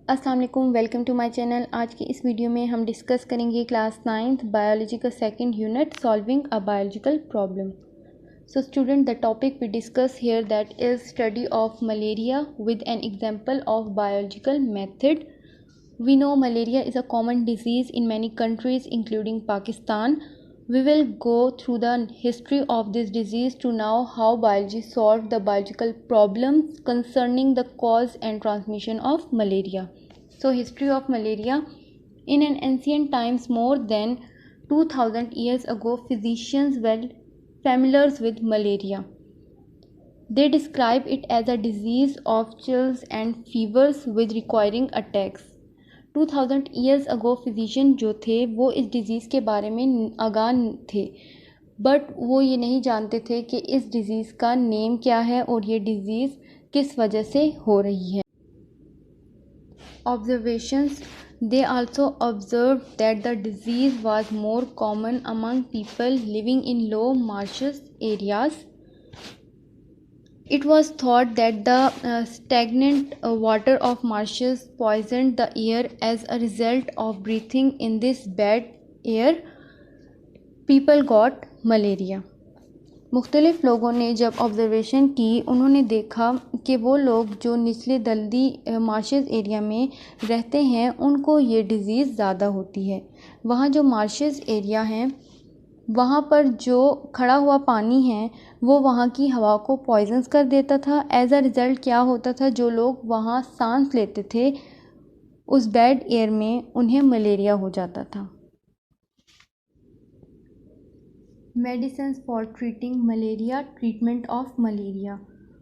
अस्सलाम वालेकुम, welcome to my channel. आज की इस वीडियो में हम डिस्कस करेंगे क्लास 9th बायोलॉजी का second unit solving a biological problem. So student, the topic we discuss here that is study of malaria with an example of biological method. We know malaria is a common disease in many countries including Pakistan. We will go through the history of this disease to know how biology solved the biological problems concerning the cause and transmission of malaria. So history of malaria. In an ancient times, more than 2000 years ago, physicians were familiar with malaria. They describe it as a disease of chills and fevers with requiring attacks. 2000 years ago physician जो थे वो इस disease के बारे में आगाह थे, but वो ये नहीं जानते थे कि इस डिज़ीज़ का नेम क्या है और ये डिज़ीज़ किस वजह से हो रही है। Observations. They also observed that the disease was more common among people living in low marshes areas. It was thought that the stagnant water of marshes poisoned the air. As a result of breathing in this bad air, people got malaria. मुख्तलिफ़ लोगों ने जब observation की, उन्होंने देखा कि वो लोग जो निचले दलदली मार्शेस एरिया में रहते हैं उनको ये डिज़ीज़ ज़्यादा होती है। वहाँ जो मार्शेस एरिया हैं वहाँ पर जो खड़ा हुआ पानी है वो वहाँ की हवा को पॉइजन्स कर देता था। एज अ रिज़ल्ट क्या होता था, जो लोग वहाँ सांस लेते थे उस बैड एयर में उन्हें मलेरिया हो जाता था। Medicines for treating malaria. Treatment of malaria.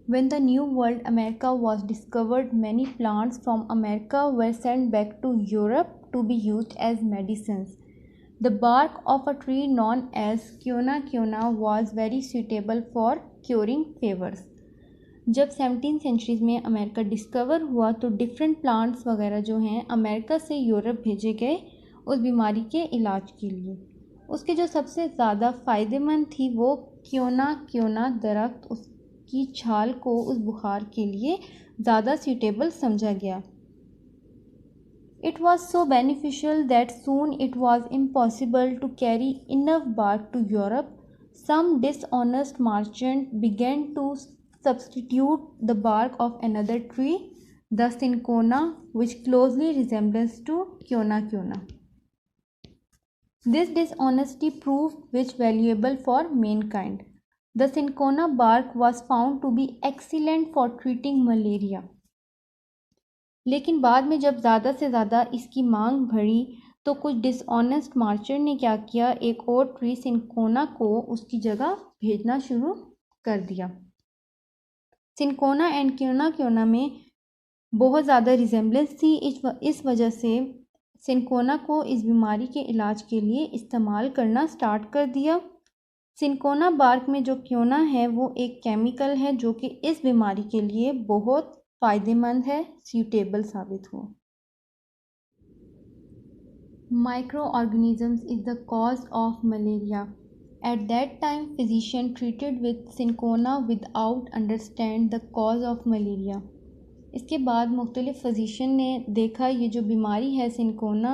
When the New World America was discovered, many plants from America were sent back to Europe to be used as medicines. The bark of a tree known as Quina quina was very suitable for curing fevers. जब 17th centuries में America discover हुआ तो different plants वगैरह जो हैं America से Europe भेजे गए उस बीमारी के इलाज के लिए। उसके जो सबसे ज़्यादा फ़ायदेमंद थी वो क्योना दरख्त, उसकी छाल को उस बुखार के लिए ज़्यादा सूटेबल समझा गया। It was so beneficial that soon it was impossible to carry enough bark to Europe. Some dishonest merchant began to substitute the bark of another tree, the cinchona, which closely resembles to quina. This dishonesty proved which valuable for mankind. The cinchona bark was found to be excellent for treating malaria. लेकिन बाद में जब ज़्यादा से ज़्यादा इसकी मांग बढ़ी तो कुछ डिसऑनेस्ट मार्चेंट ने क्या किया, एक और ट्री सिंकोना को उसकी जगह भेजना शुरू कर दिया। सिंकोना एंड क्योना में बहुत ज़्यादा रिजेम्बलेंस थी। इस वजह से सिंकोना को इस बीमारी के इलाज के लिए इस्तेमाल करना स्टार्ट कर दिया। सिंकोना बार्क में जो क्योना है वो एक केमिकल है जो कि इस बीमारी के लिए बहुत फ़ायदेमंद है, सूटेबल साबित हो। Micro organisms is the cause of malaria. At that time, physicians treated with cinchona without understand the cause of malaria. इसके बाद मुख्तलिफ फिजिशियन ने देखा ये जो बीमारी है सिंकोना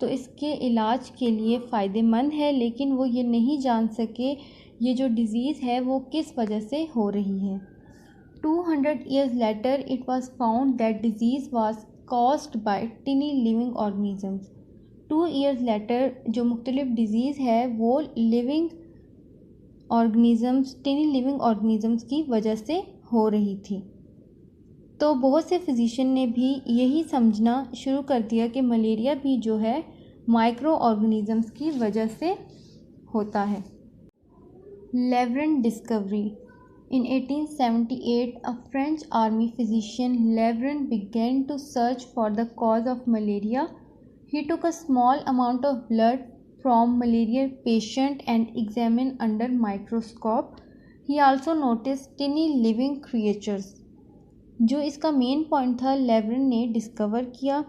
तो इसके इलाज के लिए फ़ायदेमंद है, लेकिन वो ये नहीं जान सके ये जो डिज़ीज़ है वो किस वजह से हो रही है। 200 years later, it was found that disease was caused by tiny living organisms. 2 years later, जो मुख्तलिफ डिज़ीज़ है वो टिनी लिविंग ऑर्गेनिजम्स की वजह से हो रही थी। तो बहुत से फिजिशियन ने भी यही समझना शुरू कर दिया कि मलेरिया भी जो है माइक्रो ऑर्गेनिजम्स की वजह से होता है। लेवरन discovery. In 1878, a French army physician Leveran began to search for the cause of malaria. He took a small amount of blood from malaria patient and examined under microscope. He also noticed tiny living creatures. जो इसका main point था लेवरन ने discover किया।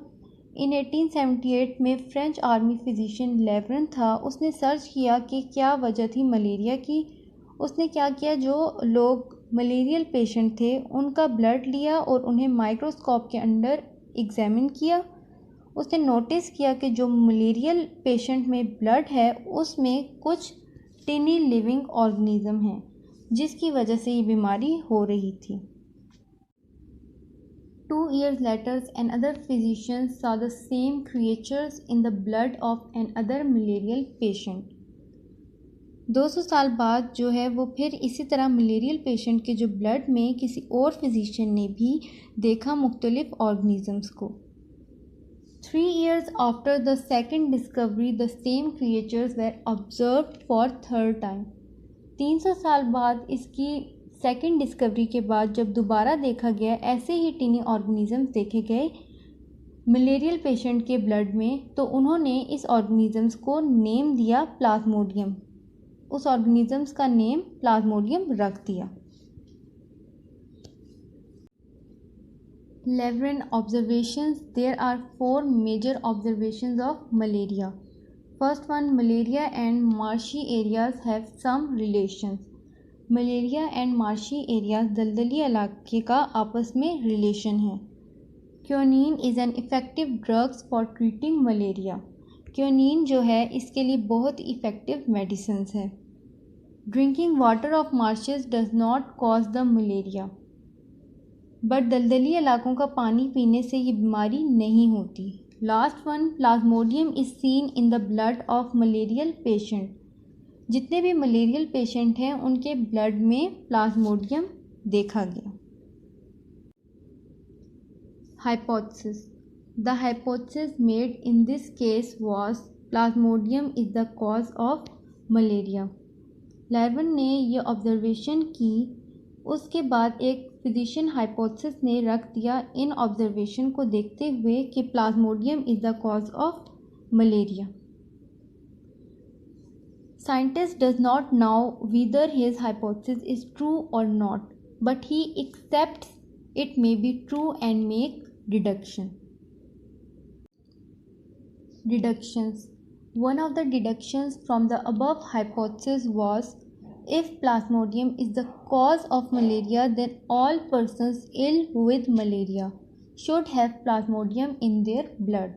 इन 1878 में French army physician लेवरन था, उसने search किया कि क्या वजह थी मलेरिया की। उसने क्या किया, जो लोग मलेरियल पेशेंट थे उनका ब्लड लिया और उन्हें माइक्रोस्कोप के अंडर एग्जामिन किया। उसने नोटिस किया कि जो मलेरियल पेशेंट में ब्लड है उसमें कुछ टिनी लिविंग ऑर्गेनिज्म हैं जिसकी वजह से ये बीमारी हो रही थी। 2 years later, another physician saw the same creatures in the blood of another malarial patient. 200 साल बाद जो है वो फिर इसी तरह मलेरियल पेशेंट के जो ब्लड में किसी और फिजिशियन ने भी देखा मुख्तलिफ ऑर्गेनिजम्स को। 3 years after the second discovery, the same creatures were observed for third time. 300 साल बाद इसकी सेकेंड डिस्कवरी के बाद जब दोबारा देखा गया ऐसे ही टिनी ऑर्गेनिजम्स देखे गए मलेरियल पेशेंट के ब्लड में, तो उन्होंने इस ऑर्गेनिजम्स को नेम दिया प्लाज्मोडियम। उस ऑर्गेनिजम्स का नेम प्लाज्मोडियम रख दिया। 11 observations. There are 4 major observations of malaria. First one, malaria and marshy areas have some relations. Malaria and marshy areas दलदली इलाके का आपस में रिलेशन है। Quinine is an effective drugs for treating malaria. Quinine जो है इसके लिए बहुत इफ़ेक्टिव मेडिसिन है। Drinking water of marshes does not cause the malaria, but दलदली इलाकों का पानी पीने से ये बीमारी नहीं होती। Last one, Plasmodium is seen in the blood of malarial patient. जितने भी मलेरियल पेशेंट हैं उनके ब्लड में प्लाज्मोडियम देखा गया। Hypothesis. The hypothesis made in this case was plasmodium is the cause of malaria. Laveran ने ये ऑब्जर्वेशन की, उसके बाद एक फिजिशियन हाइपोथेसिस ने रख दिया इन ऑब्जर्वेशन को देखते हुए कि Plasmodium is the cause of malaria. Scientist does not know whether his hypothesis is true or not, but he accepts it may be true and make deductions. One of the deductions from the above hypothesis was, if Plasmodium is the cause of malaria, then all persons ill with malaria should have Plasmodium in their blood.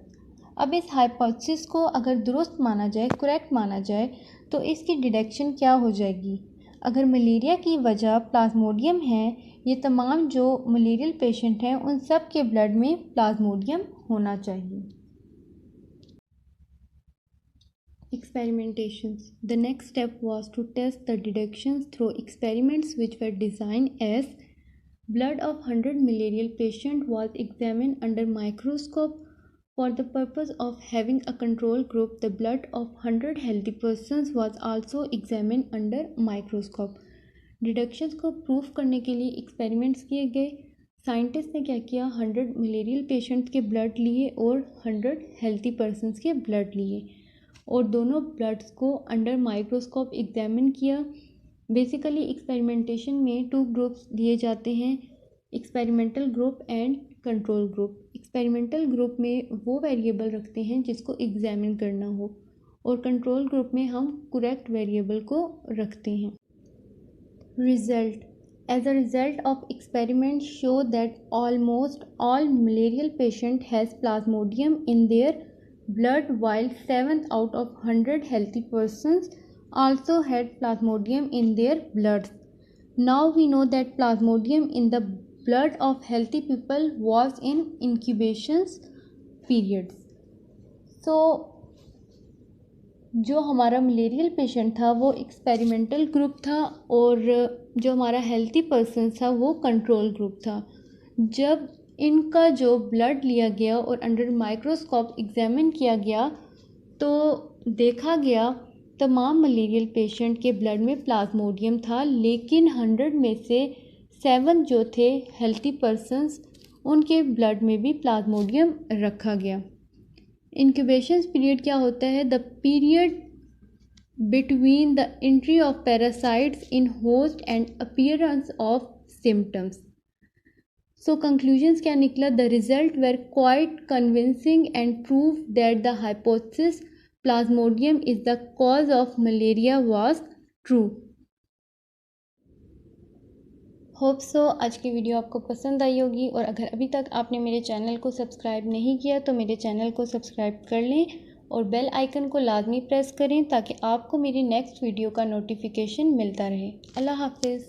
अब इस hypothesis को अगर दुरुस्त माना जाए, correct माना जाए, तो इसकी डिडक्शन क्या हो जाएगी? अगर मलेरिया की वजह प्लाज्मोडियम है, ये तमाम जो मलेरियल पेशेंट हैं उन सब के ब्लड में प्लाज्मोडियम होना चाहिए। Experimentations. The next step was to test the deductions through experiments which were designed as blood of 100 malarial patient was examined under microscope. For the purpose of having a control group, the blood of 100 healthy persons was also examined under microscope. Deductions को proof करने के लिए experiments किए गए। Scientist ने क्या किया, 100 malarial patients के ब्लड लिए और 100 हेल्थी पर्सनस के ब्लड लिए और दोनों ब्लड्स को अंडर माइक्रोस्कोप एग्जामिन किया। बेसिकली एक्सपेरिमेंटेशन में 2 ग्रुप्स दिए जाते हैं, experimental group and control group. Experimental group में वो वेरिएबल रखते हैं जिसको एग्जामिन करना हो और कंट्रोल ग्रुप में हम करेक्ट वेरिएबल को रखते हैं। Result. As a result of experiment show that almost all malarial patient has plasmodium in their blood, while 7 out of 100 healthy persons also had plasmodium in their blood. Now we know that plasmodium in the blood of healthy people was in incubation periods. So जो हमारा malarial patient था वो experimental group था और जो हमारा healthy person था वो कंट्रोल ग्रुप था। जब इनका जो ब्लड लिया गया और अंडर माइक्रोस्कोप एग्जामिन किया गया तो देखा गया तमाम मलेरियल पेशेंट के ब्लड में प्लाज्मोडियम था, लेकिन 100 में से 7 जो थे हेल्थी पर्सन्स उनके ब्लड में भी प्लाज्मोडियम रखा गया। इंक्यूबेशन पीरियड क्या होता है? The period between the entry of parasites in host and appearance of symptoms. So conclusions क्या निकला? The result were quite convincing and prove that the hypothesis plasmodium is the cause of malaria was true. Hope so आज की video आपको पसंद आई होगी, और अगर अभी तक आपने मेरे चैनल को सब्सक्राइब नहीं किया तो मेरे चैनल को सब्सक्राइब कर लें और बेल आइकन को लाजमी प्रेस करें ताकि आपको मेरी नेक्स्ट वीडियो का नोटिफिकेशन मिलता रहे। अल्लाह हाफिज़।